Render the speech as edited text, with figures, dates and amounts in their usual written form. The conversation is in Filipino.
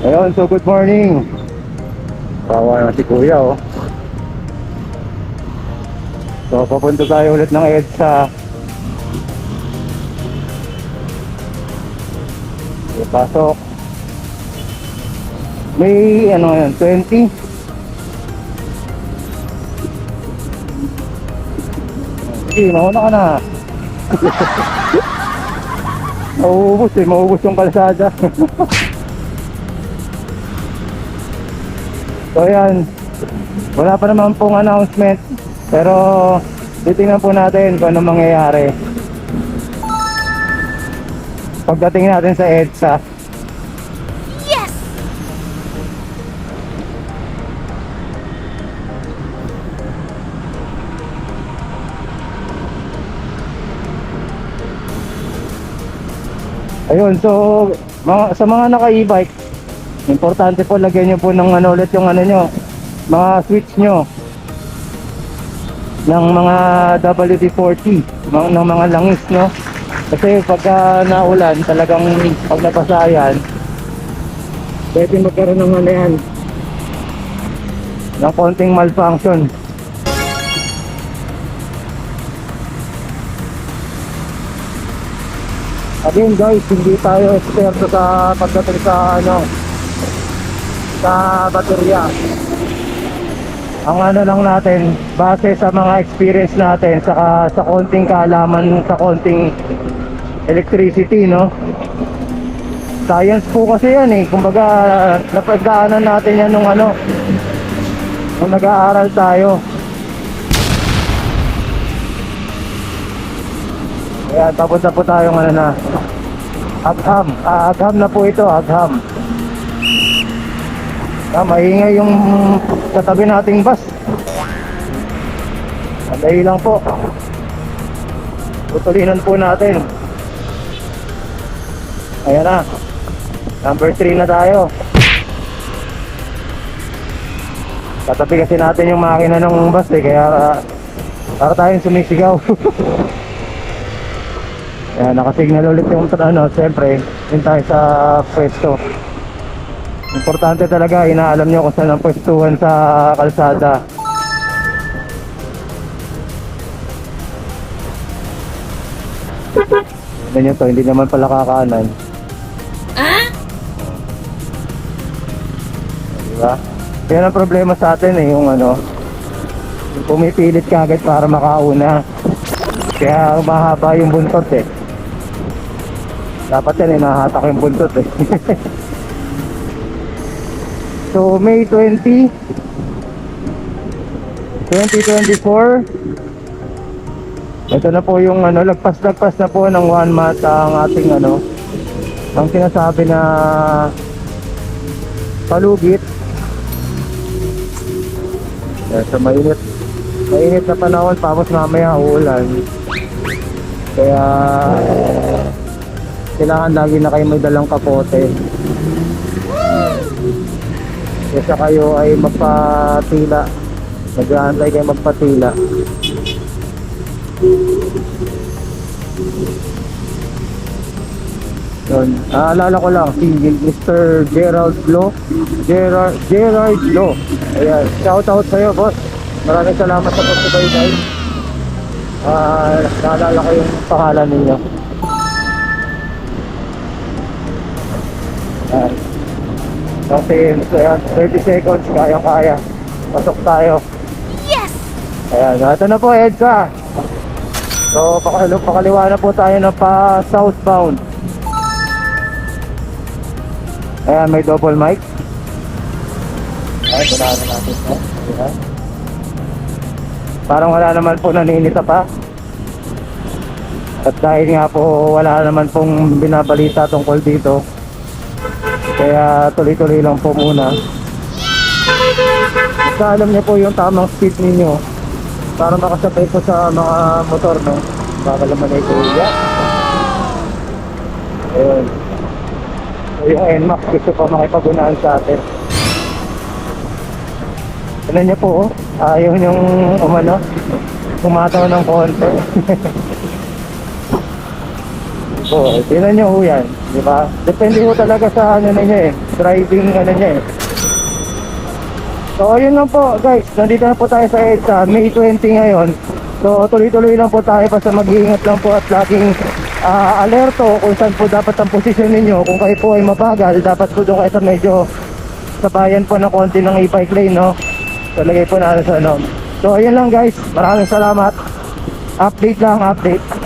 Ayun, so good morning. Kawawa na si Kuya, oh. So, papunta tayo ulit ng EDSA. Pasok. May, ano yan, 20? Sige, mauna ka na. Mauubos yung kalsada. So yan, wala pa naman pong announcement, pero titingnan po natin kung anong mangyayari pagdating natin sa EDSA. Yes! Ayun, so sa mga naka-e-bike, importante po lagyan nyo po ng ano ulit yung ano nyo, mga switch nyo ng mga WD-40 ng mga langis, no? Kasi pagka naulan, talagang pag nabasa yan, pwede magkaroon ng ano yan, ng konting malfunction. Again guys, hindi tayo eksperto sa pagdating sa ano, sa baterya. Ang ano lang natin, base sa mga experience natin, saka sa konting kaalaman, sa konting electricity, no? Science po kasi yan eh. Kumbaga, napagdaanan natin yan nung ano, nung nag-aaral tayo. Ayan, papunta po tayo ano na, Agham. Agham na po ito, Agham. Maingay yung katabi nating bus. Sandali lang po. Tutulinan po natin. Ayan na. Number 3 na tayo. Katabi kasi natin yung makina ng bus eh. Kaya para tayong sumisigaw. Ayan, nakasignal ulit yung ano. Siyempre, yun tayo sa pwesto. Importante talaga, inaalam nyo kung saan ang pwestuhan sa kalsada. Tignan nyo to, hindi naman pala kakanan. Diba? Yan ang problema sa atin eh, yung ano, yung pumipilit ka agad para makauna. Kaya mahaba yung buntot eh. Dapat yan eh, nahatak yung buntot eh. So May 20, 2024. Ito na po yung ano, lagpas na po ng 1 month ang ating ano, ang sinasabi na palugit. So mainit na panahon, tapos mamaya uulan. Kaya kailangan lagi na kayo may dalang kapote. Kesa kayo ay magpatila, nag-aantay kayo magpatila. Yun, naalala ko lang si Mr. Gerald Lo, Gerard Lo. Ayan, shout out sa'yo boss, maraming salamat sa pagsubaybay. Naalala ko yung pangalan ninyo. Ayan. Kasi 30 seconds, kaya-kaya. Pasok tayo. Yes! Ayan, ito na po EDSA. So, pakaliwa na po tayo na pa southbound. Ayan, may double mic. Ayan, wala na natin. Ayan. Parang wala naman po naninita pa. At dahil nga po wala naman pong binabalita tungkol dito, kaya tuloy-tuloy lang po muna. Basta alam niyo po yung tamang speed ninyo para makasabay po sa mga motor, no? Baka naman ay kuya. Ayun. So yung NMAX gusto pa makipagunaan sa atin. Ano niyo po, oh? Ayaw yung umano, kumataw ng konti. Oo, tingnan nyo ho yan, di ba? Depende ho talaga sa ano niya driving ano niya So, yun lang po guys, nandito na po tayo sa EDSA, May 20 ngayon. So, tuloy-tuloy lang po tayo basta mag-iingat lang po at laging alerto kung saan po dapat ang posisyon ninyo. Kung kayo po ay mabagal, dapat po doon kayo sa medyo sabayan po ng konti ng e-bike lane, no? Talagay po natin sa ano. So, ayun lang guys, maraming salamat. Update lang, update.